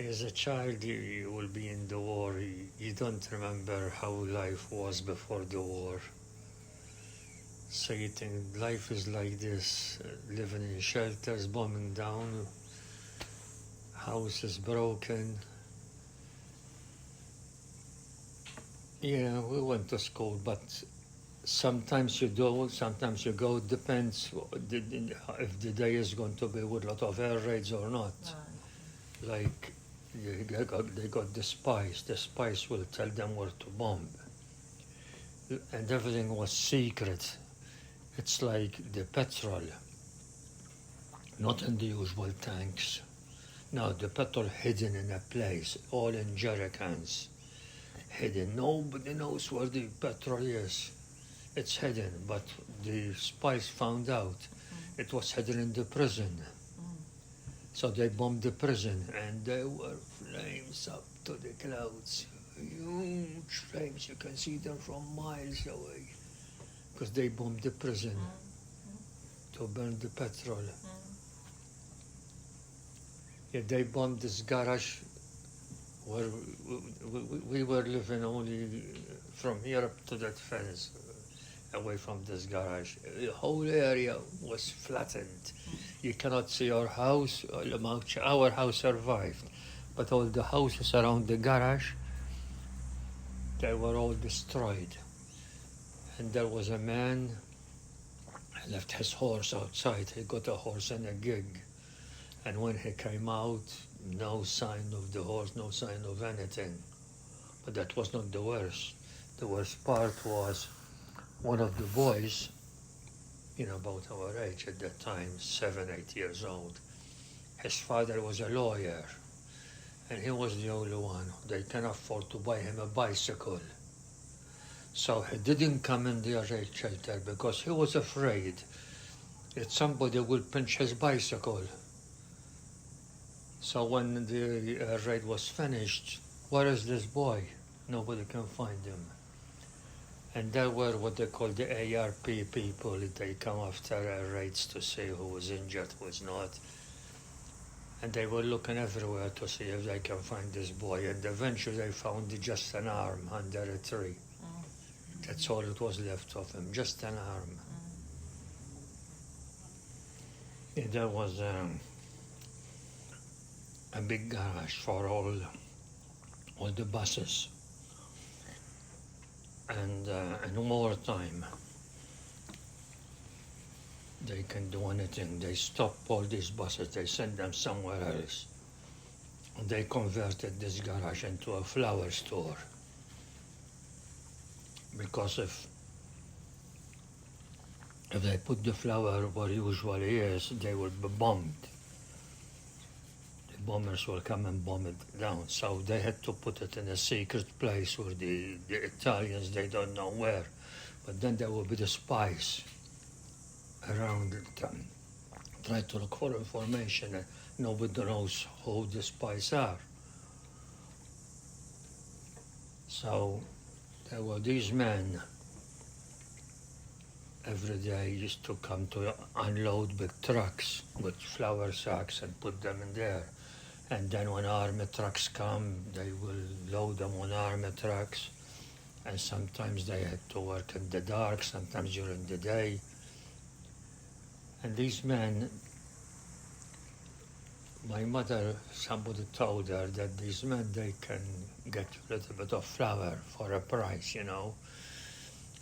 as a child, you will be in the war. You don't remember how life was before the war. So you think life is like this, living in shelters, bombing down, houses broken. Yeah, we went to school, but sometimes you do, sometimes you go. It depends if the day is going to be with a lot of air raids or not. Like, they got the spies. The spies will tell them where to bomb. And everything was secret. It's like the petrol, not in the usual tanks. No, the petrol hidden in a place, all in jerry cans. Hidden. Nobody knows where the petrol is. It's hidden, but the spies found out it was hidden in the prison. So they bombed the prison, and there were flames up to the clouds. Huge flames, you can see them from miles away. Because they bombed the prison to burn the petrol. Yeah, they bombed this garage where we were living only from here up to that fence, away from this garage. The whole area was flattened. You cannot see our house. Our house survived, but all the houses around the garage, they were all destroyed. And there was a man, he left his horse outside. He got a horse and a gig. And when he came out, no sign of the horse, no sign of anything. But that was not the worst. The worst part was one of the boys, about our age at that time, 7, 8 years old. His father was a lawyer, and he was the only one. They can afford to buy him a bicycle. So he didn't come in the raid shelter because he was afraid that somebody will pinch his bicycle. So when the raid was finished, where is this boy? Nobody can find him. And there were what they call the ARP people. They come after raids to see who was injured, who was not. And they were looking everywhere to see if they can find this boy. And eventually they found just an arm under a tree. That's all it was left of him, just an arm. And there was a big garage for all the buses. And in wartime, they can do anything. They stop all these buses, they send them somewhere else. And they converted this garage into a flower store. Because if they put the flower where usually is, they will be bombed. The bombers will come and bomb it down. So they had to put it in a secret place where the Italians, they don't know where. But then there will be the spies around it, try to look for information, and nobody knows who the spies are. So there were these men every day used to come to unload big trucks with flour sacks and put them in there. And then when army trucks come, they will load them on army trucks. And sometimes they had to work in the dark, sometimes during the day. And these men, my mother, somebody told her that these men, they can get a little bit of flour for a price,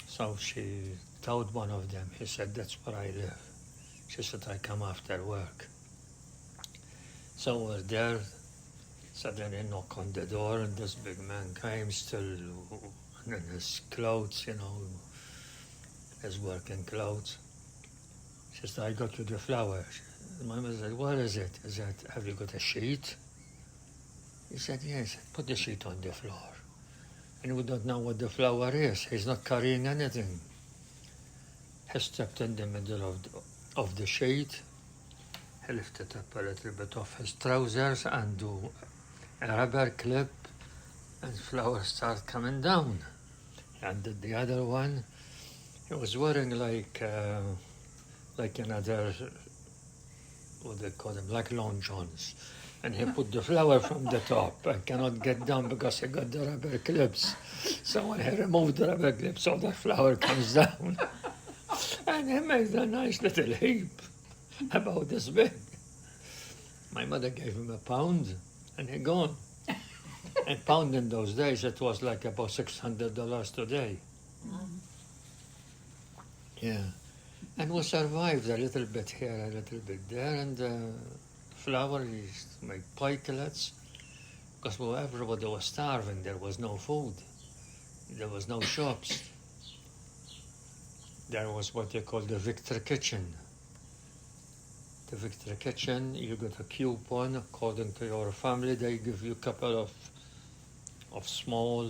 So she told one of them, he said, that's where I live. She said, I come after work. So we're there, suddenly knock on the door, and this big man came, still in his clothes, his working clothes. She said, I got you the flour. My mother said, what is it? He said, have you got a sheet? He said, yes, put the sheet on the floor. And we don't know what the flour is. He's not carrying anything. He stepped in the middle of the sheet. He lifted up a little bit of his trousers and do a rubber clip, and flour started coming down. And the other one, he was wearing like another, what they call them, like long johns. And he put the flower from the top. I cannot get down because I got the rubber clips. So when he removed the rubber clips, all the flower comes down. And he made a nice little heap about this big. My mother gave him £1 and he gone. A pound in those days, it was like about $600 today. Yeah. And we survived a little bit here, a little bit there, and flour used to make pikelets, because everybody was starving. There was no food. There was no shops. There was what they call the Victor Kitchen. The Victor Kitchen, you got a coupon according to your family. They give you a couple of small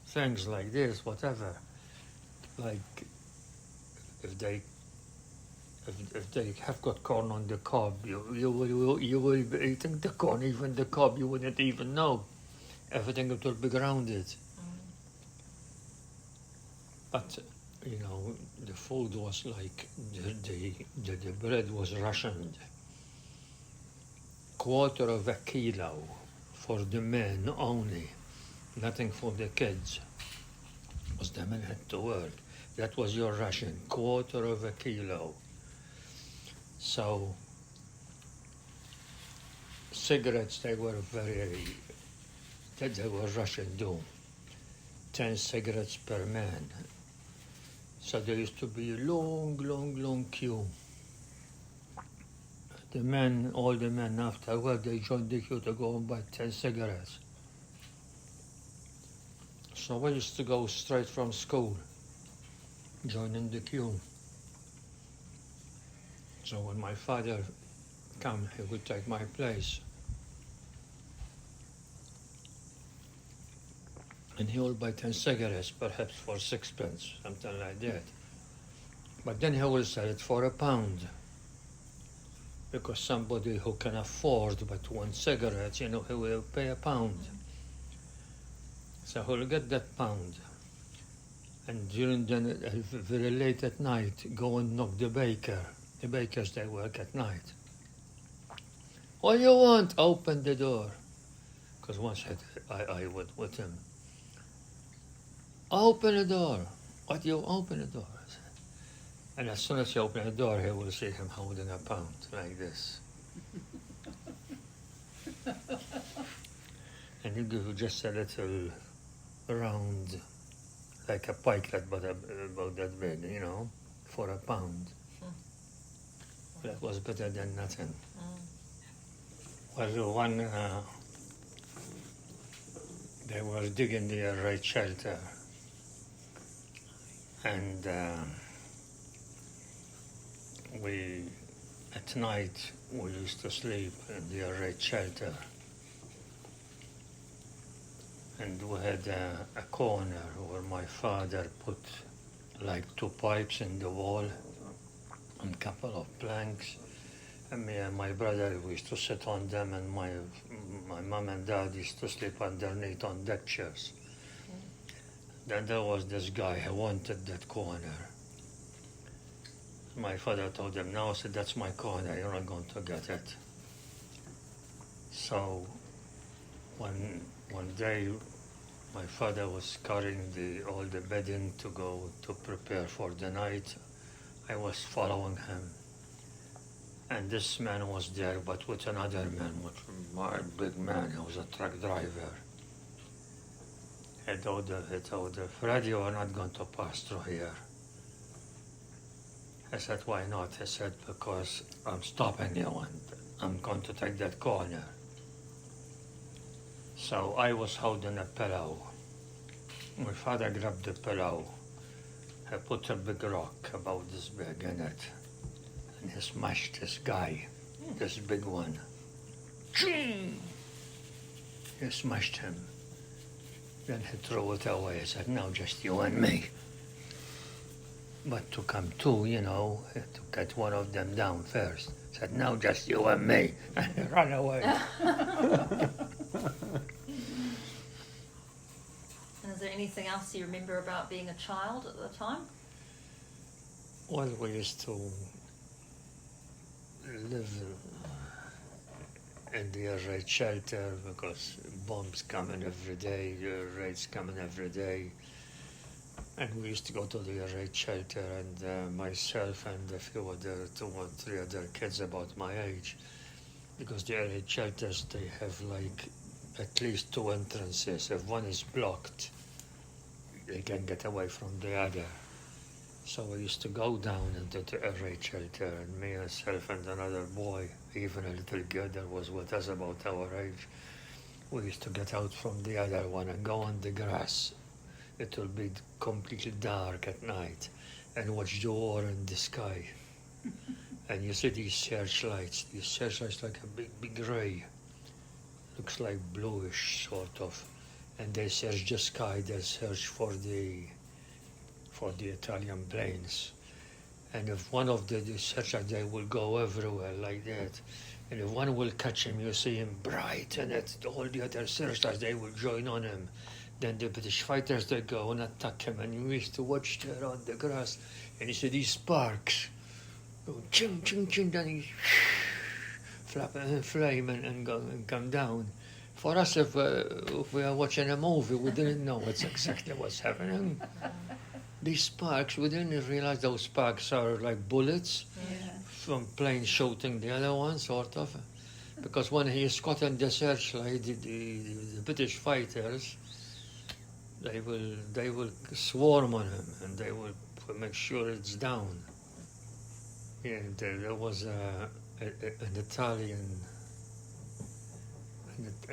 things like this, whatever. Like if they have got corn on the cob, you will be eating the corn, even the cob you wouldn't even know. Everything it will be grounded. But you know, the food was like the bread was rationed. Quarter of a kilo for the men only, nothing for the kids. Because the men had to work. That was your ration, quarter of a kilo. So cigarettes, they were they were rationed too. 10 cigarettes per man. So there used to be a long queue. The men, all the men after work, they joined the queue to go and buy 10 cigarettes. So I used to go straight from school, joining the queue. So when my father came, he would take my place. And he would buy 10 cigarettes, perhaps for 6p, something like that. But then he will sell it for £1. Because somebody who can afford but one cigarette, you know, he will pay £1. So he'll get that £1. And during the very late at night, go and knock the baker. The bakers, they work at night. What do you want? Open the door. Because once I went with him. Open the door. What do you open the door? And as soon as you open the door, he will see him holding £1 like this. And he'll give you just a little round, like a pikelet, but about that big, you know, for £1. That was better than nothing. Well, one, they were digging the air raid shelter. And at night, we used to sleep in the air raid shelter. And we had a corner where my father put like 2 pipes in the wall and a couple of planks. And me and my brother, we used to sit on them, and my mom and dad used to sleep underneath on deck chairs. Then there was this guy who wanted that corner. My father told him, no, I said, that's my corner, you're not going to get it. So one day, my father was carrying all the bedding to go to prepare for the night. I was following him. And this man was there, but with another man, with my big man, he was a truck driver. He told Freddy, you are not going to pass through here. I said, why not? He said, because I'm stopping you and I'm going to take that corner. So I was holding a pillow. My father grabbed the pillow. He put a big rock about this big in it. And he smashed this guy, this big one. He smashed him. Then he threw it away. He said, now just you and me. But to come to, you know, to get one of them down first. He said, now just you and me. And he ran away. And is there anything else you remember about being a child at the time? Well, we used to live in the air raid shelter because bombs coming every day, raids coming every day. And we used to go to the air raid shelter, and myself and a few other, 2 or 3 other kids about my age, because the air raid shelters, they have like at least 2 entrances. If one is blocked, they can get away from the other. So we used to go down into the air raid shelter, and me, myself, and another boy, even a little girl that was with us about our age, we used to get out from the other one and go on the grass. It will be completely dark at night, and watch the war in the sky. And you see these searchlights like a big ray. Looks like bluish, sort of. And they search the sky, they search for the Italian planes. And if one of the searchlights, they will go everywhere like that. And if one will catch him, you see him bright, and all the other searchlights, they will join on him. Then the British fighters, they go and attack him, and you used to watch there on the grass, and you see these sparks. Ching, ching, ching, then he flap and flame and come down. For us, if we are watching a movie, we didn't know what's exactly what's happening. These sparks, we didn't realize those sparks are like bullets from planes shooting the other one, sort of. Because when he is caught in the searchlight, the British fighters, they will swarm on him, and they will make sure it's down. Yeah, there was an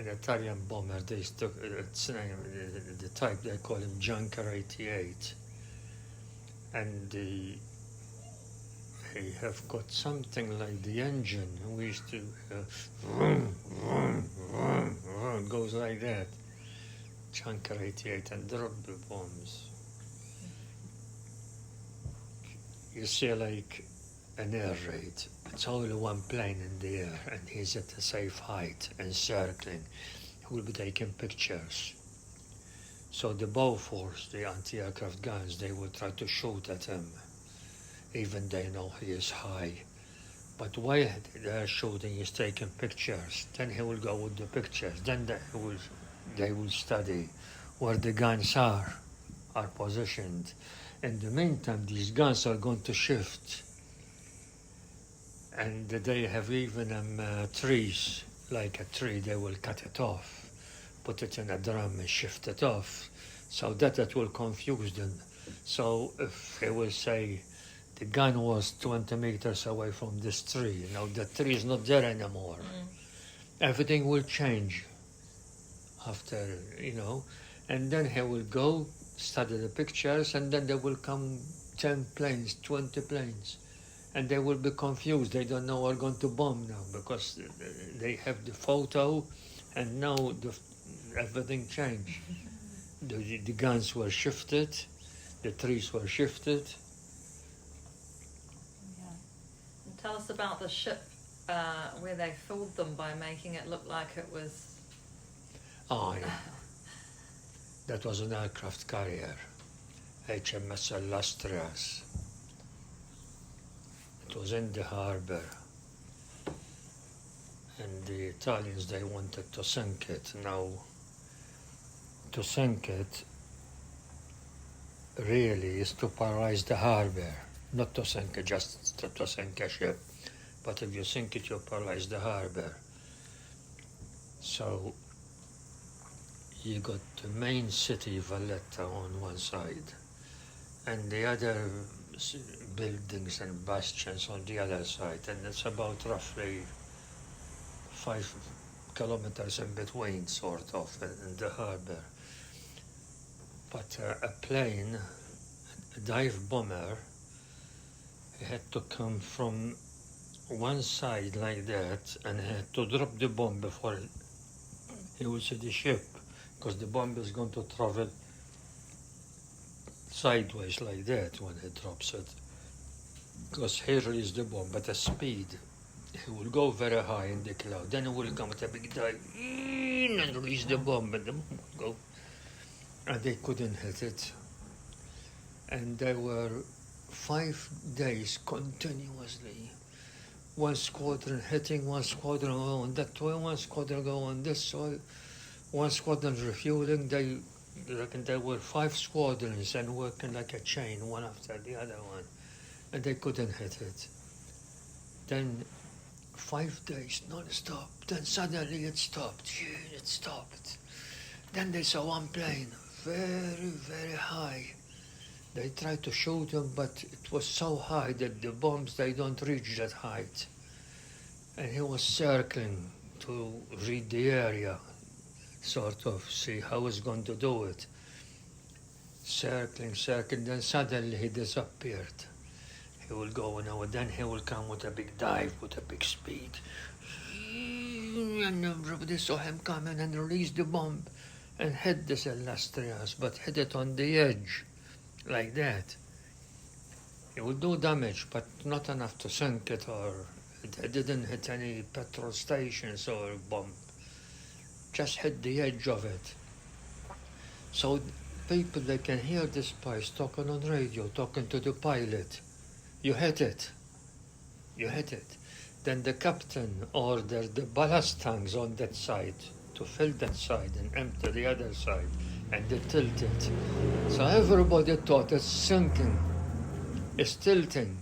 Italian bomber. They took its name, the type they call him Junker 88, and he have got something like the engine. We used to vroom, vroom, vroom, vroom, goes like that. Junker 88 and drop the bombs. You see like an air raid. It's only one plane in the air, and he's at a safe height and circling. He will be taking pictures. So the Bofors, the anti-aircraft guns, they will try to shoot at him, even they know he is high. But while they're shooting, he's taking pictures. Then he will go with the pictures. Then they will study where the guns are positioned. In the meantime, these guns are going to shift. And they have even trees, like a tree, they will cut it off, put it in a drum and shift it off, so that it will confuse them. So if they will say the gun was 20 meters away from this tree, now the tree is not there anymore. Everything will change after, and then he will go study the pictures, and then there will come 10 planes, 20 planes. And they will be confused. They don't know we're going to bomb now, because they have the photo, and now everything changed. The guns were shifted, the trees were shifted. Yeah. And tell us about the ship where they fooled them by making it look like it was... Oh, yeah. That was an aircraft carrier, HMS Illustrious. It was in the harbor, and the Italians, they wanted to sink it. Now, to sink it really is to paralyze the harbor, not to sink it, just to sink a ship. But if you sink it, you paralyze the harbor. So you got the main city, Valletta, on one side, and the other buildings and bastions on the other side, and it's about roughly 5 kilometers in between, sort of, in the harbor. But a plane, a dive bomber, had to come from one side like that, and had to drop the bomb before he would see the ship, because the bomb is going to travel sideways like that when he drops it, because he releases the bomb at a speed. He will go very high in the cloud, then he will come at a big dive and release the bomb, and the bomb will go. And they couldn't hit it. And there were 5 days continuously one squadron hitting, one squadron going that way, one squadron going this way, one squadron refueling. They reckon there were 5 squadrons and working like a chain, one after the other one, and they couldn't hit it. Then 5 days non-stop. Then suddenly it stopped. It stopped. Then they saw one plane, very, very high. They tried to shoot him, but it was so high that the bombs, they don't reach that height. And he was circling to read the area, sort of see how he's going to do it. Circling, then suddenly he disappeared. He will go now, then he will come with a big dive, with a big speed. And everybody saw him coming and released the bomb and hit this Illustrious, but hit it on the edge, like that. It would do damage, but not enough to sink it, or it didn't hit any petrol stations or bomb. Just hit the edge of it. So people, they can hear the spies talking on radio, talking to the pilot. You hit it. You hit it. Then the captain ordered the ballast tanks on that side to fill that side and empty the other side, and they tilted. So everybody thought it's sinking. It's tilting.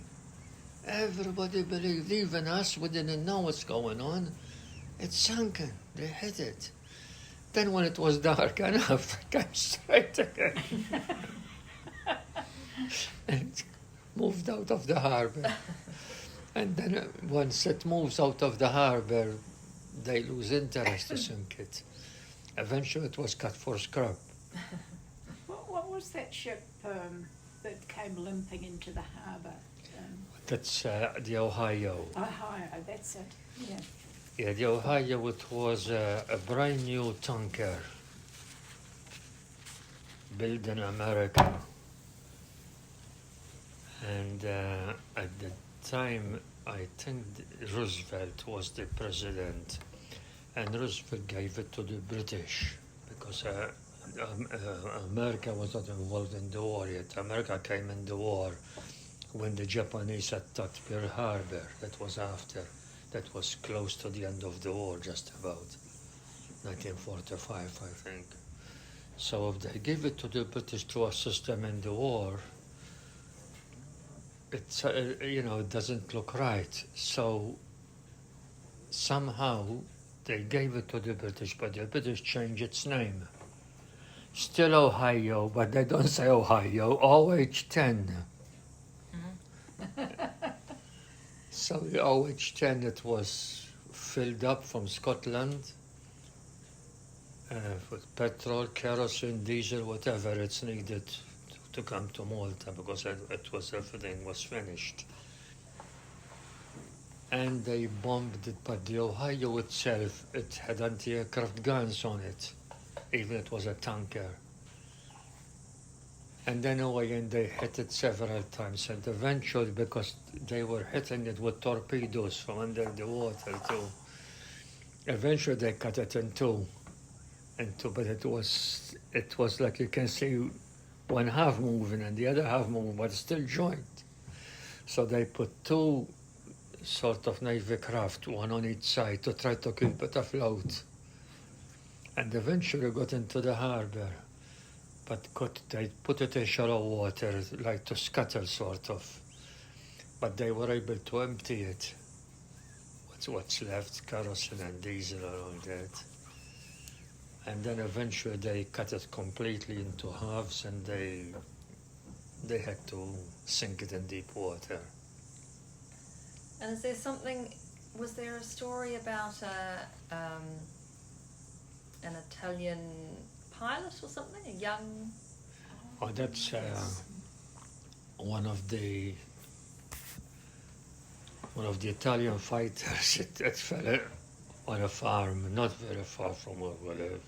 Everybody believed, even us, we didn't know what's going on. It's sunken. They hit it. Then when it was dark enough, it came straight again. And moved out of the harbor. And then once it moves out of the harbor, they lose interest to sink it. Eventually it was cut for scrap. What was that ship that came limping into the harbour? That's the Ohio. Ohio, that's it, yeah. Yeah, the Ohio, it was a brand new tanker built in America. And at the time, I think Roosevelt was the president, and Roosevelt gave it to the British because America was not involved in the war yet. America came in the war when the Japanese attacked Pearl Harbor. That was after. That was close to the end of the war, just about 1945, I think. So if they give it to the British to assist them in the war, it's it doesn't look right. So somehow they gave it to the British, but the British changed its name. Still Ohio, but they don't say Ohio. OH-10. So the OH-10, it was filled up from Scotland with petrol, kerosene, diesel, whatever it's needed to come to Malta, because everything was finished. And they bombed it, but the Ohio itself, it had anti-aircraft guns on it, even it was a tanker. And then again they hit it several times, and eventually, because they were hitting it with torpedoes from under the water too, eventually they cut it in two, but it was like you can see one half moving and the other half moving, but still joined. So they put two sort of Navy craft, one on each side, to try to keep it afloat. And eventually got into the harbor, but they put it in shallow water, like to scuttle sort of. But they were able to empty it. What's left, kerosene and diesel and all that. And then eventually they cut it completely into halves, and they had to sink it in deep water. And was there a story about an Italian pilot or something, a young... Oh, that's one of the Italian fighters. It fell on a farm, not very far from where we live.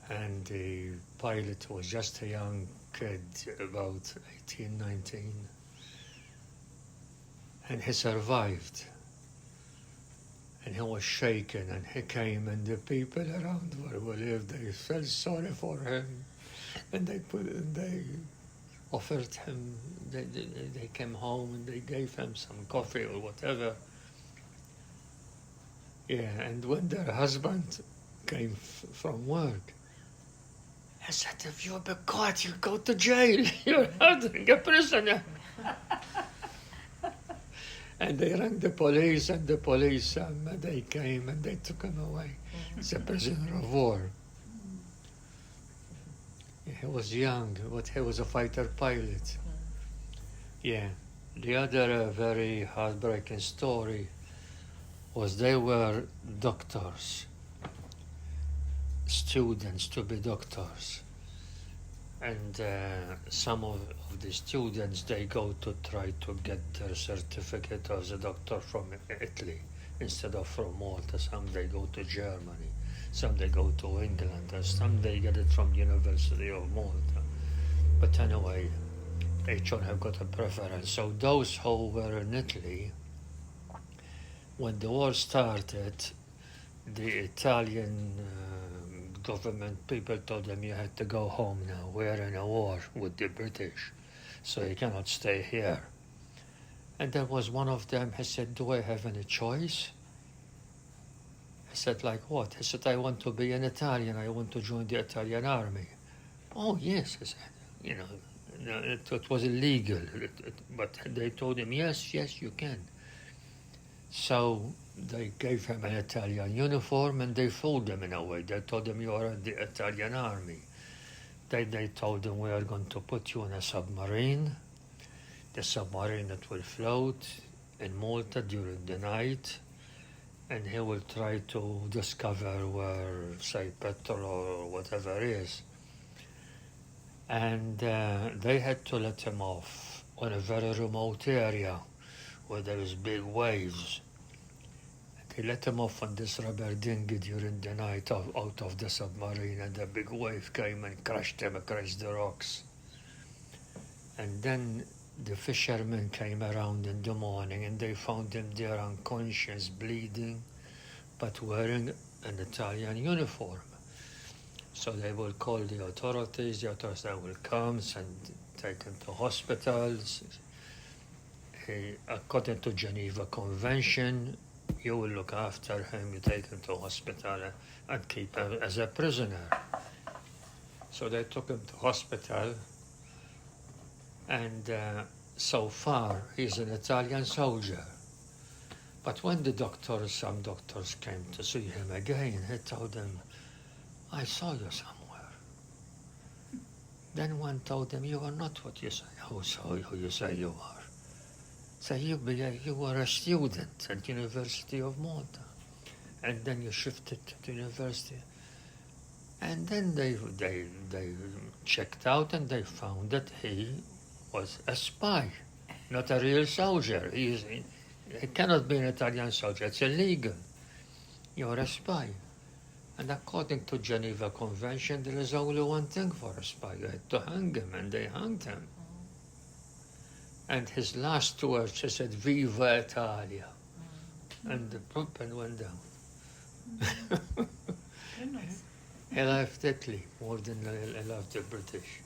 And the pilot was just a young kid, about 18, 19. And he survived. And he was shaken, and he came, and the people around where we lived, they felt sorry for him. And they offered him, they came home and they gave him some coffee or whatever. Yeah, and when their husband came from work, I said, if you'll be caught, you go to jail. You're hurting a prisoner. And they rang the police, and the police, they came and they took him away. He's a prisoner of war. He was young, but he was a fighter pilot. Yeah. The other very heartbreaking story was they were doctors, students to be doctors. And some of the students, they go to try to get their certificate as a doctor from Italy instead of from Malta. Some they go to Germany, some they go to England, and some they get it from University of Malta. But anyway, each one have got a preference. So those who were in Italy, when the war started, the Italian government people told them, you had to go home now. We're in a war with the British, so you cannot stay here. And there was one of them, he said, do I have any choice? I said, like what? He said, I want to be an Italian. I want to join the Italian army. Oh, yes, he said. You know, it was illegal, but they told him, yes, you can. So they gave him an Italian uniform and they fooled him in a way. They told him, you are in the Italian army. They told him, we are going to put you in a submarine. The submarine that will float in Malta during the night. And he will try to discover where, say, petrol or whatever is. And they had to let him off on a very remote area where there is big waves. They let him off on this rubber dinghy during the night out of the submarine, and a big wave came and crushed him across the rocks. And then the fishermen came around in the morning and they found him there unconscious, bleeding, but wearing an Italian uniform. So they will call the authorities will come and take him to hospitals. According to Geneva Convention, you will look after him, you take him to hospital and keep him as a prisoner. So they took him to hospital, and so far he's an Italian soldier. But when some doctors came to see him again, he told them, I saw you somewhere. Then one told him, you are not what you say. Who you say you are? So you were a student at University of Malta, and then you shifted to the university. And then they checked out and they found that he was a spy, not a real soldier. He cannot be an Italian soldier. It's illegal. You're a spy. And according to Geneva Convention, there is only one thing for a spy. You had to hang him, and they hanged him. And his last words, he said, Viva Italia. And the pumping went down. Goodness. He left Italy more than he left the British.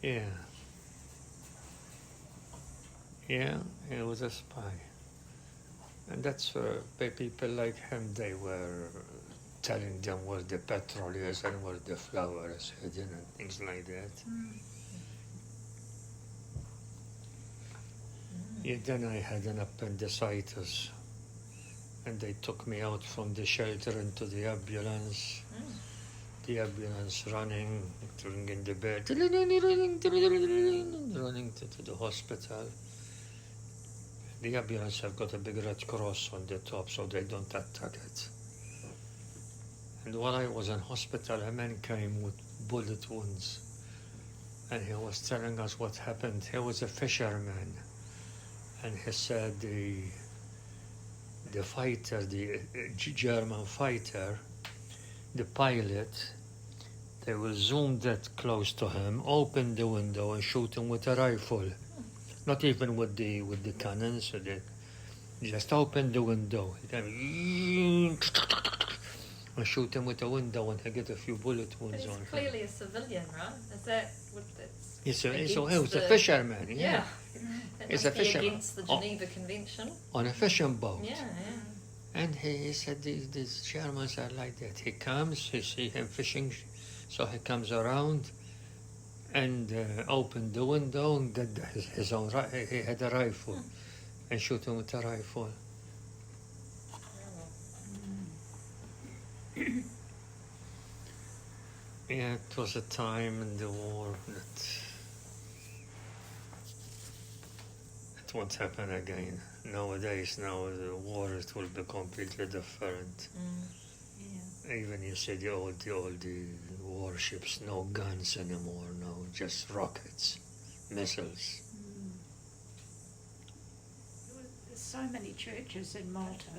Yeah. Yeah, he was a spy. And that's where people like him, they were telling them where the petrol is and where the flour is hidden and things like that. Yeah, then I had an appendicitis, and they took me out from the shelter into the ambulance. The ambulance running, ringing the bell, running to the hospital. The ambulance have got a big red cross on the top so they don't attack it. And while I was in hospital, a man came with bullet wounds, and he was telling us what happened. He was a fisherman, and he said the fighter, the German fighter, the pilot, they will zoom that close to him, open the window and shoot him with a rifle. Not even with the cannons, so they just open the window I shoot him with a window and I get a few bullet But wounds he's on him. clearly a civilian, right? Is that what that's So he against was a the- fisherman, Yeah. yeah. That He's must a be fisherman. against the Oh. Geneva Convention. On a fishing boat. Yeah, yeah. And he said these Germans are like that. He comes, he see him fishing, so he comes around and opened the window and get his own he had a rifle and shoot him with a rifle. Yeah, it was a time in the war that it won't happen again. Nowadays, now the war it will be completely different. Yeah. Even you see the old warships, no guns anymore, no, just rockets, missiles. There's so many churches in Malta.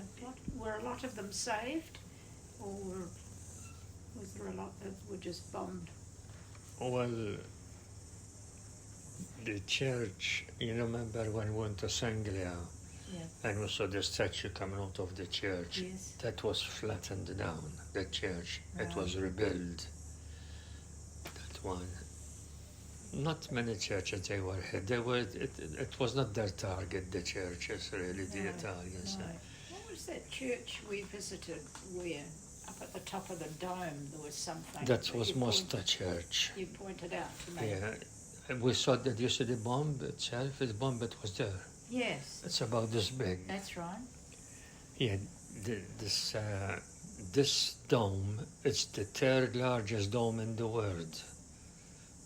Were a lot of them saved, or was there a lot that were just bombed? Well, the church, you remember when we went to Sanglia Yeah. and we saw the statue coming out of the church? Yes. That was flattened down, the church. It was Right. rebuilt. That one. Not many churches they were hit. It was not their target, the churches, really, the No, Italians. No. What was that church we visited where, up at the top of the dome, there was something? That was Mosta Church. You pointed out to me. Yeah. We saw that you see the bomb itself, the bomb that was there. Yes, It's about this big. that's right. Yeah, this dome, it's the third largest dome in the world,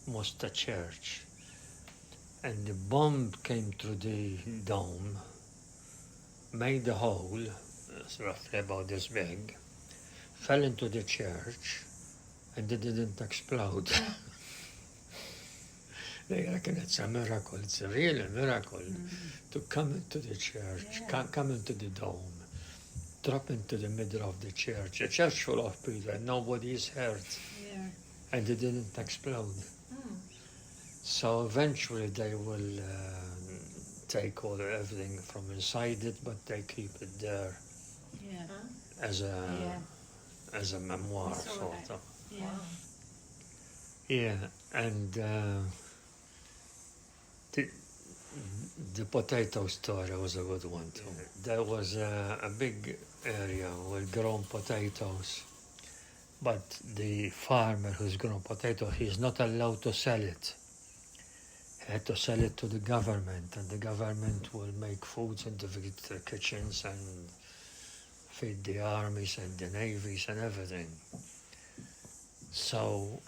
Mosta Church. And the bomb came through the dome, made a hole, it's roughly about this big, fell into the church, and it didn't explode. They reckon it's a miracle, it's a real miracle to come into the church, Yeah. come into the dome, drop into the middle of the church, a church full of people, and nobody is hurt, Yeah. and it didn't explode. So eventually they will take all everything from inside it, but they keep it there Yeah. as a Yeah. as a memoir, I saw sort that. of. Yeah. Wow. Yeah, and the potato story was a good one too. There was a big area with grown potatoes, but the farmer who's grown potato, he's not allowed to sell it. He had to sell it to the government, and the government will make foods into the kitchens and feed the armies and the navies and everything. So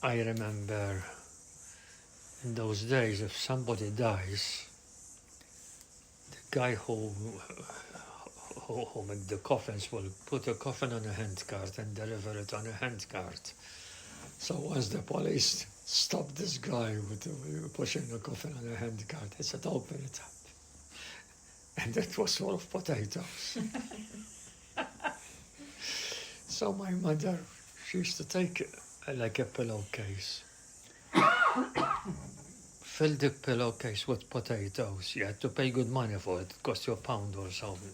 I remember in those days, if somebody dies, the guy who make the coffins will put a coffin on a handcart and deliver it on a handcart. So once the police stopped this guy with pushing the coffin on a handcart, they said, "Open it up," and it was full of potatoes. So my mother, she used to take like a pillowcase, fill the pillowcase with potatoes. You had to pay good money for it. It cost you £1 or something.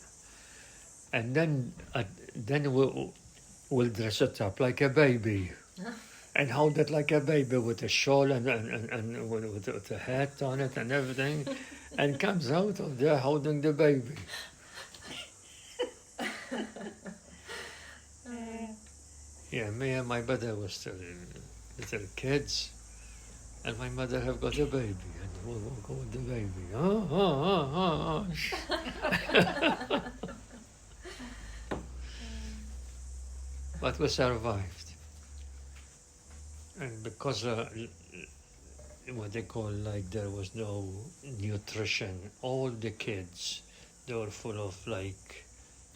And then we'll dress it up like a baby. And hold it like a baby with a shawl and with a hat on it and everything. And comes out of there holding the baby. Yeah, me and my brother were still little kids, and my mother have got a baby, and we'll go with the baby. But we survived, and because what they call like there was no nutrition, all the kids they were full of like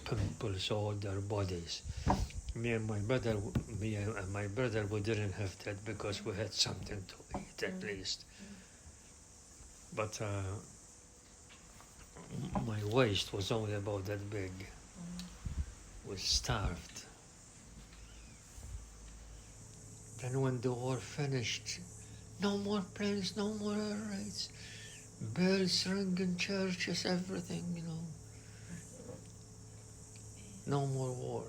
pimples all their bodies. Me and my brother, we didn't have that because we had something to eat at least. But my waist was only about that big. We starved. Then when the war finished, no more planes, no more air raids, bells ringing, churches, everything, No more war.